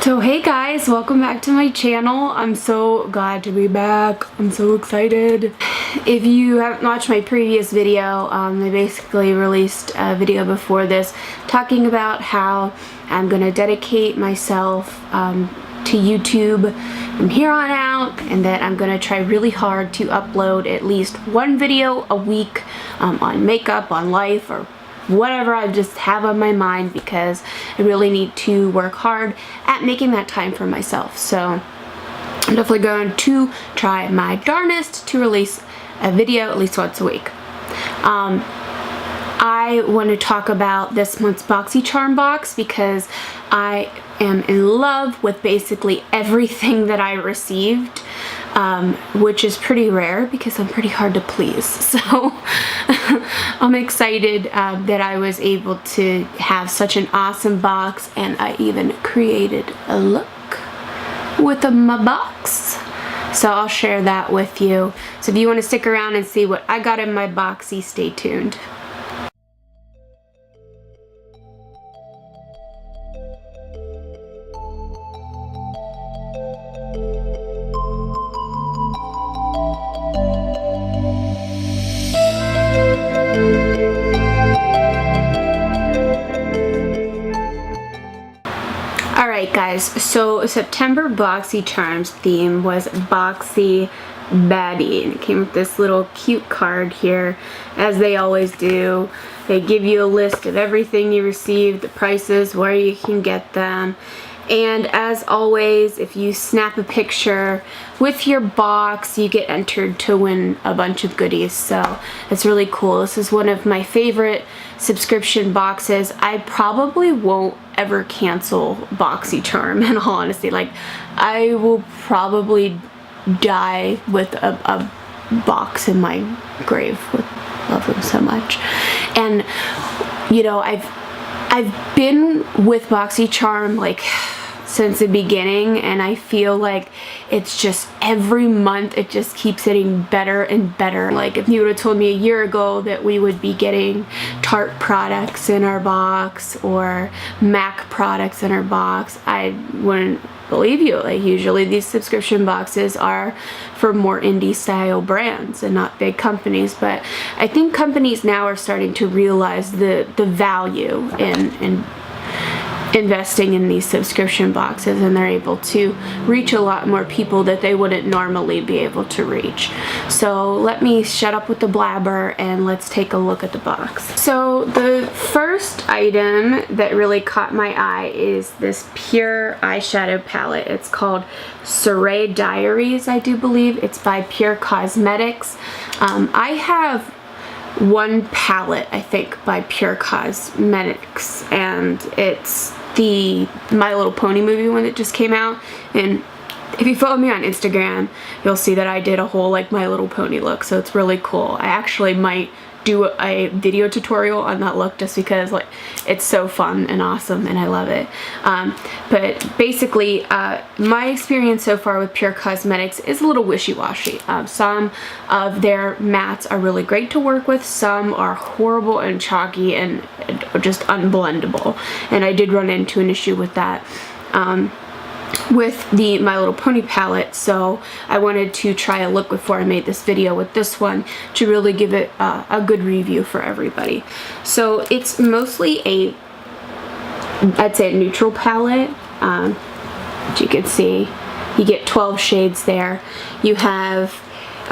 So hey guys, welcome back to my channel. I'm so glad to be back. I'm so excited. If you haven't watched my previous video, I basically released a video before this talking about how I'm gonna dedicate myself to YouTube from here on out, and that I'm gonna try really hard to upload at least one video a week on makeup, on life, or whatever I just have on my mind, because I really need to work hard at making that time for myself. So I'm definitely going to try my darnest to release a video at least once a week. I want to talk about this month's Boxycharm box because I am in love with basically everything that I received, which is pretty rare because I'm pretty hard to please. So I'm excited that I was able to have such an awesome box, and I even created a look with my box. So I'll share that with you. So if you want to stick around and see what I got in my boxy, stay tuned. Alright guys, so September Boxycharm's theme was Boxy Baddie, and it came with this little cute card here, as they always do. They give you a list of everything you received, the prices, where you can get them, and as always, if you snap a picture with your box, you get entered to win a bunch of goodies. So it's really cool. This is one of my favorite subscription boxes. I probably won't ever cancel Boxycharm, in all honesty. Like, I will probably die with a box in my grave. Love them so much. And you know, I've been with Boxycharm like since the beginning, and I feel like it's just every month it just keeps getting better and better. Like, if you would have told me a year ago that we would be getting Tarte products in our box or MAC products in our box, I wouldn't believe you. Like, usually these subscription boxes are for more indie style brands and not big companies, but I think companies now are starting to realize the value in investing in these subscription boxes, and they're able to reach a lot more people that they wouldn't normally be able to reach. So let me shut up with the blabber and let's take a look at the box. So the first item that really caught my eye is this pure eyeshadow palette. It's called Soiree Diaries, I do believe. It's by Pure Cosmetics. I have one palette, I think, by Pure Cosmetics, and it's the My Little Pony movie one that just came out. And if you follow me on Instagram, you'll see that I did a whole like My Little Pony look, so it's really cool. I actually might do a video tutorial on that look just because like it's so fun and awesome and I love it. But basically my experience so far with Pure Cosmetics is a little wishy-washy. Some of their mattes are really great to work with, some are horrible and chalky and just unblendable, and I did run into an issue with that with the My Little Pony palette, so I wanted to try a look before I made this video with this one to really give it a good review for everybody. So it's mostly I'd say a neutral palette. As you can see, you get 12 shades there. You have 8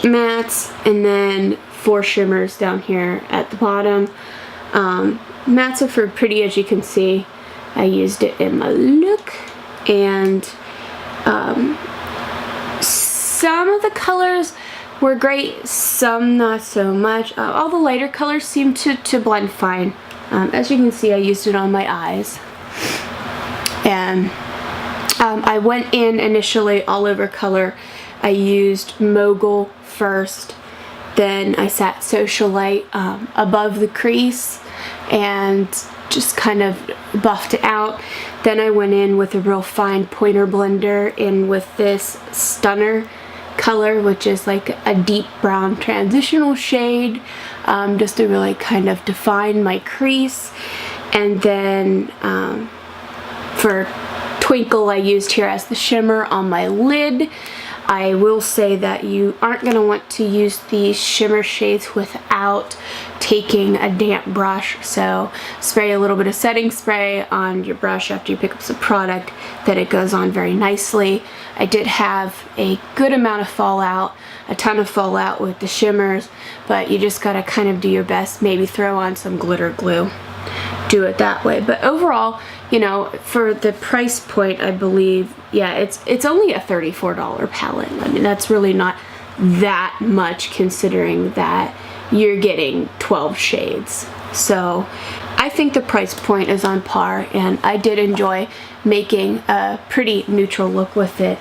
mattes and then 4 shimmers down here at the bottom. Mattes are for pretty, as you can see. I used it in my look, and some of the colors were great, some not so much. All the lighter colors seem to blend fine. As you can see, I used it on my eyes, and I went in initially all over color. I used Mogul first, then I sat Socialite above the crease and just kind of buffed it out. Then I went in with a real fine pointer blender in with this Stunner color, which is like a deep brown transitional shade, just to really kind of define my crease. And then for Twinkle, I used here as the shimmer on my lid. I will say that you aren't going to want to use these shimmer shades without taking a damp brush. So spray a little bit of setting spray on your brush after you pick up some product, that it goes on very nicely. I did have a good amount of fallout, a ton of fallout with the shimmers, but you just got to kind of do your best. Maybe throw on some glitter glue. Do it that way. But overall, you know, for the price point, I believe, yeah, it's only a $34 palette. I mean, that's really not that much considering that you're getting 12 shades. So I think the price point is on par, and I did enjoy making a pretty neutral look with it.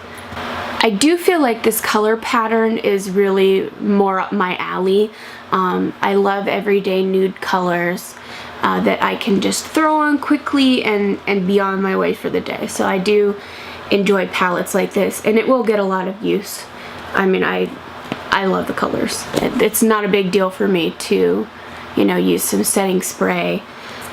I do feel like this color pattern is really more up my alley. I love everyday nude colors that I can just throw on quickly and be on my way for the day. So I do enjoy palettes like this, and it will get a lot of use. I mean, I love the colors. It's not a big deal for me to, you know, use some setting spray.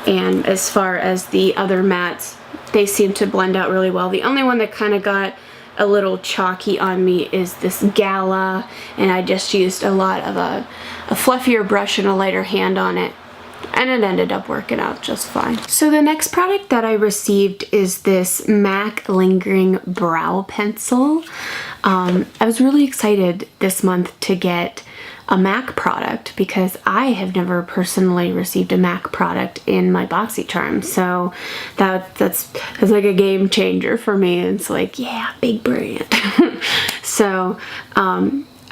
And as far as the other mattes, they seem to blend out really well. The only one that kind of got a little chalky on me is this Gala, and I just used a lot of a fluffier brush and a lighter hand on it, and it ended up working out just fine. So the next product that I received is this MAC Lingering Brow Pencil. I was really excited this month to get a MAC product because I have never personally received a MAC product in my Boxycharm. So that's like a game changer for me. It's like, yeah, big brand. So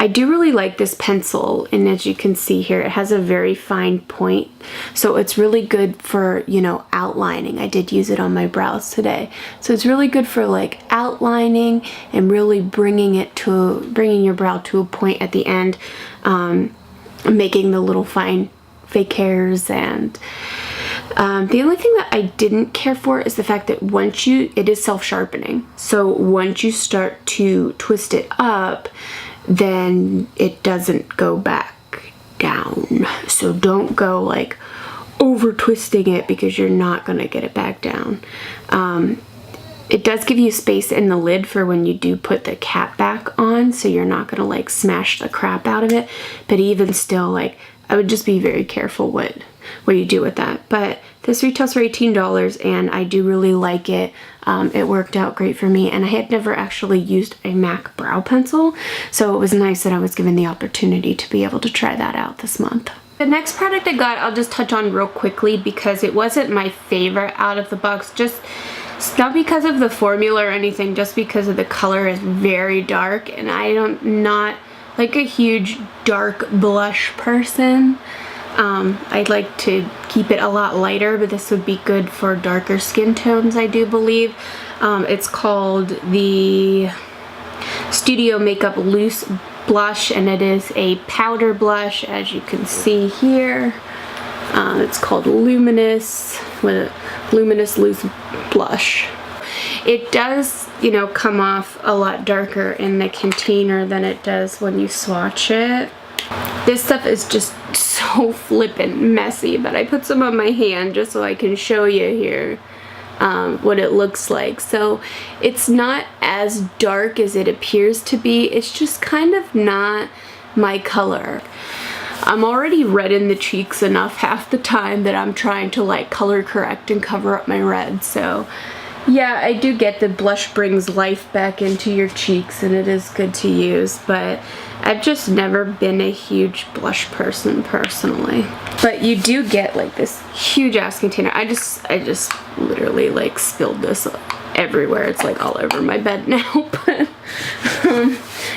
I do really like this pencil, and as you can see here, it has a very fine point, so it's really good for, you know, outlining. I did use it on my brows today, so it's really good for like outlining and really bringing your brow to a point at the end, making the little fine fake hairs. And the only thing that I didn't care for is the fact that it is self-sharpening, so once you start to twist it up, then it doesn't go back down. So don't go like over twisting it, because you're not gonna get it back down. It does give you space in the lid for when you do put the cap back on, so you're not gonna like smash the crap out of it. But even still, like, I would just be very careful what you do with that. But this retails for $18, and I do really like it. It worked out great for me, and I had never actually used a MAC brow pencil, so it was nice that I was given the opportunity to be able to try that out this month. The next product I got, I'll just touch on real quickly because it wasn't my favorite out of the box. Just not because of the formula or anything, just because of the color is very dark, and I'm not like a huge dark blush person. I'd like to keep it a lot lighter, but this would be good for darker skin tones, I do believe. It's called the Studio Makeup Loose Blush, and it is a powder blush, as you can see here. It's called Luminous, with a Luminous Loose Blush. It does, you know, come off a lot darker in the container than it does when you swatch it. This stuff is just so flippin' messy, but I put some on my hand just so I can show you here what it looks like. So it's not as dark as it appears to be. It's just kind of not my color. I'm already red in the cheeks enough half the time that I'm trying to like color correct and cover up my red. So yeah, I do get the blush brings life back into your cheeks, and it is good to use, but I've just never been a huge blush person personally. But you do get like this huge ass container. I just literally like spilled this everywhere. It's like all over my bed now, but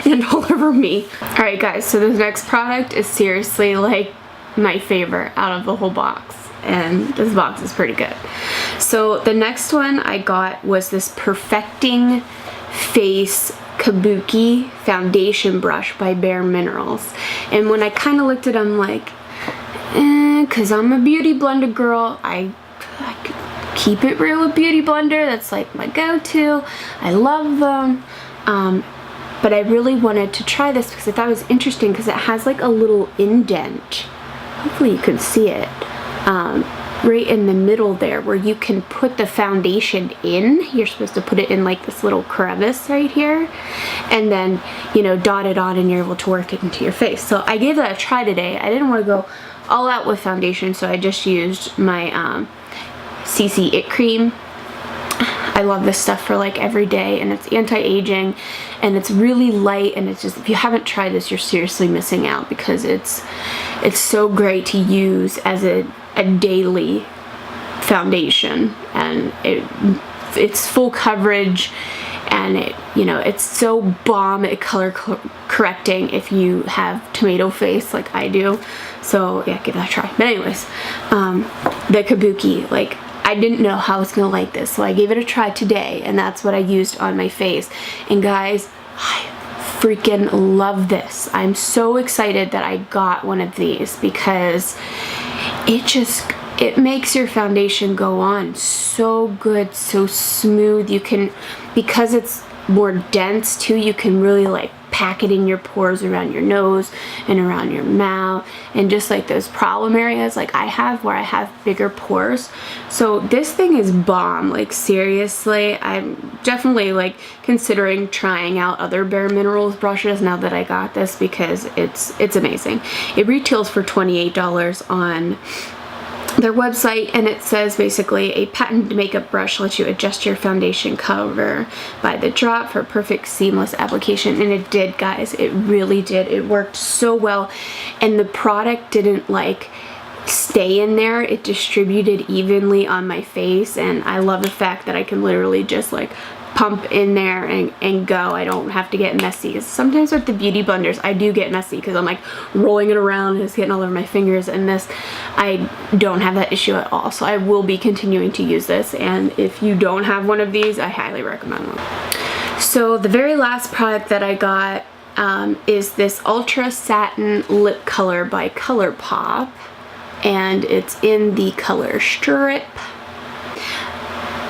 and all over me. Alright guys, so this next product is seriously like my favorite out of the whole box, and this box is pretty good. So the next one I got was this Perfecting Face Kabuki foundation brush by Bare Minerals. And when I kind of looked at them, like, because I'm a beauty blender girl, I keep it real with Beauty Blender. That's like my go-to. I love them. But I really wanted to try this because I thought it was interesting because it has like a little indent. Hopefully you can see it. right in the middle there where you can put the foundation in. You're supposed to put it in like this little crevice right here, and then, you know, dot it on and you're able to work it into your face. So I gave that a try today. I didn't want to go all out with foundation, so I just used my CC It Cream. I love this stuff for like every day, and it's anti-aging and it's really light, and it's just, if you haven't tried this, you're seriously missing out, because it's so great to use as a daily foundation, and it's full coverage, and it, you know, it's so bomb at color correcting if you have tomato face like I do. So yeah, give that a try. But anyways, the Kabuki, like, I didn't know how I was gonna like this, so I gave it a try today, and that's what I used on my face. And guys, I freaking love this. I'm so excited that I got one of these, because it makes your foundation go on so good, so smooth. You can, because it's more dense too, you can really like pack it in your pores around your nose and around your mouth, and just like those problem areas like I have, where I have bigger pores. So this thing is bomb, like seriously. I'm definitely like considering trying out other Bare Minerals brushes now that I got this, because it's amazing. It retails for $28 on their website, and it says basically a patented makeup brush lets you adjust your foundation cover by the drop for perfect seamless application. And it did, guys. It really did. It worked so well, and the product didn't like stay in there. It distributed evenly on my face, and I love the fact that I can literally just like pump in there and go. I don't have to get messy. Sometimes with the beauty blenders I do get messy because I'm like rolling it around and it's getting all over my fingers, and this, I don't have that issue at all. So I will be continuing to use this, and if you don't have one of these, I highly recommend one. So the very last product that I got is this Ultra Satin Lip Color by ColourPop, and it's in the color Strip.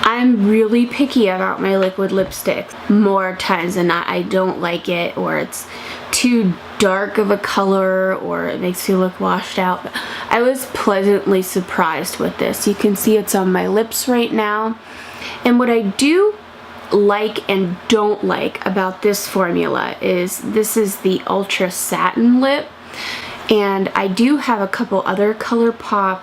I'm really picky about my liquid lipstick. More times than not, I don't like it, or it's too dark of a color, or it makes me look washed out. But I was pleasantly surprised with this. You can see it's on my lips right now. And what I do like and don't like about this formula is this is the Ultra Satin Lip. And I do have a couple other ColourPop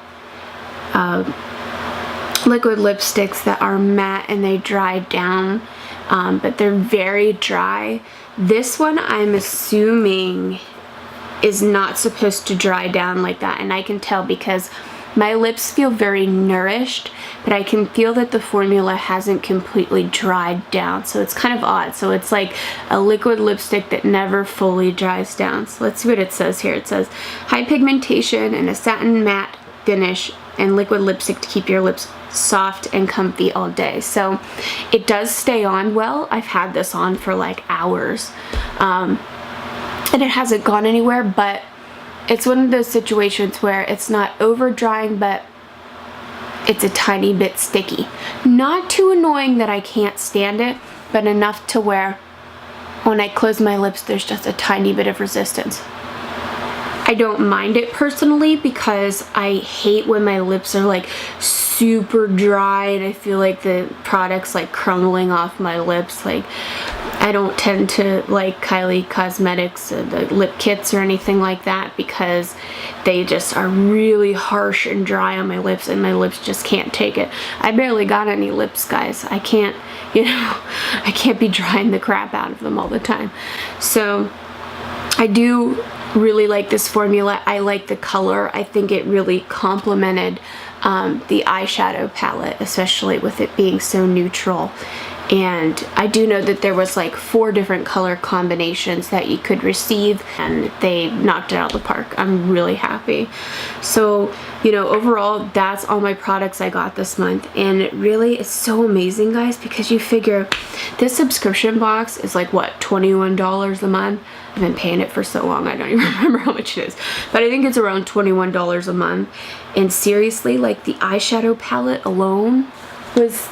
liquid lipsticks that are matte and they dry down, but they're very dry. This one I'm assuming is not supposed to dry down like that, and I can tell because my lips feel very nourished, but I can feel that the formula hasn't completely dried down, so it's kind of odd. So it's like a liquid lipstick that never fully dries down. So let's see what it says here. It says high pigmentation and a satin matte finish and liquid lipstick to keep your lips soft and comfy all day. So it does stay on well. I've had this on for like hours, and it hasn't gone anywhere, but it's one of those situations where it's not over drying, but it's a tiny bit sticky. Not too annoying that I can't stand it, but enough to where when I close my lips, there's just a tiny bit of resistance. I don't mind it personally because I hate when my lips are like super dry and I feel like the product's like crumbling off my lips. Like, I don't tend to like Kylie Cosmetics, the lip kits or anything like that, because they just are really harsh and dry on my lips, and my lips just can't take it. I barely got any lips, guys. I can't, you know, I can't be drying the crap out of them all the time. So I do really like this formula. I like the color. I think it really complemented the eyeshadow palette, especially with it being so neutral. And I do know that there was like 4 different color combinations that you could receive, and they knocked it out of the park. I'm really happy. So, you know, overall, that's all my products I got this month, and it really is so amazing, guys, because you figure this subscription box is like, what, $21 a month? I've been paying it for so long, I don't even remember how much it is, but I think it's around $21 a month. And seriously, like the eyeshadow palette alone it's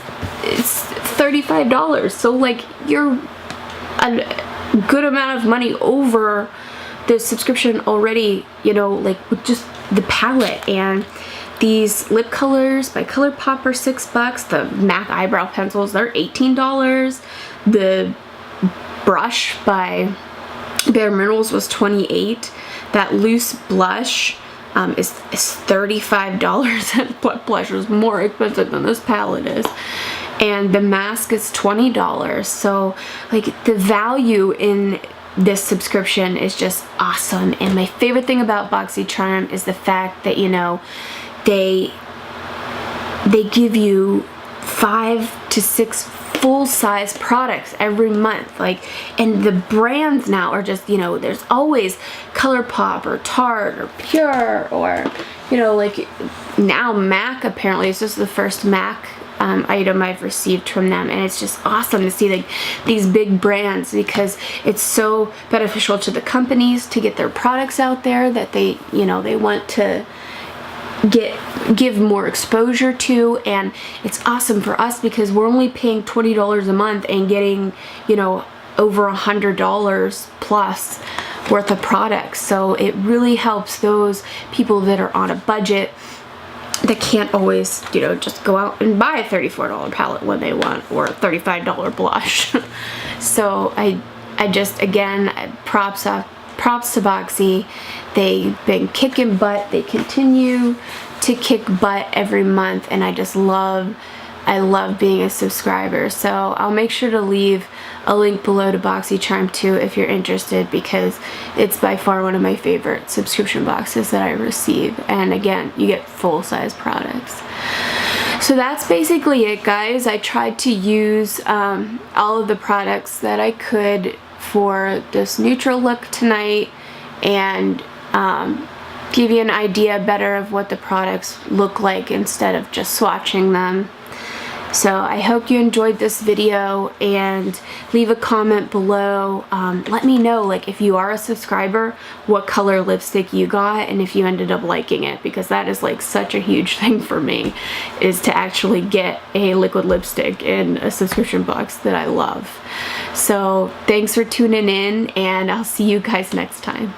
$35. So like, you're a good amount of money over the subscription already, you know, like with just the palette. And these lip colors by ColourPop are $6. The MAC eyebrow pencils, they're $18. The brush by Bare Minerals was $28. That loose blush is $35. And blush is more expensive than this palette is. And the mask is $20. So like the value in this subscription is just awesome. And my favorite thing about Boxycharm is the fact that, you know, they give you 5 to 6 full-size products every month. Like, and the brands now are just, you know, there's always ColourPop or Tarte or Pure, or, you know, like now MAC apparently is just the first MAC item I've received from them, and it's just awesome to see like these big brands, because it's so beneficial to the companies to get their products out there that they, you know, they want to give more exposure to. And it's awesome for us because we're only paying $20 a month and getting, you know, over $100 plus worth of products. So it really helps those people that are on a budget that can't always, you know, just go out and buy a $34 palette when they want, or a $35 blush. So I just, again, props to Boxy. They've been kicking butt. They continue to kick butt every month, and I love being a subscriber. So I'll make sure to leave a link below to Boxycharm too if you're interested, because it's by far one of my favorite subscription boxes that I receive. And again, you get full-size products. So that's basically it, guys. I tried to use all of the products that I could for this neutral look tonight, and give you an idea better of what the products look like instead of just swatching them. So I hope you enjoyed this video, and leave a comment below. Let me know, like, if you are a subscriber, what color lipstick you got and if you ended up liking it, because that is like such a huge thing for me, is to actually get a liquid lipstick in a subscription box that I love. So thanks for tuning in, and I'll see you guys next time.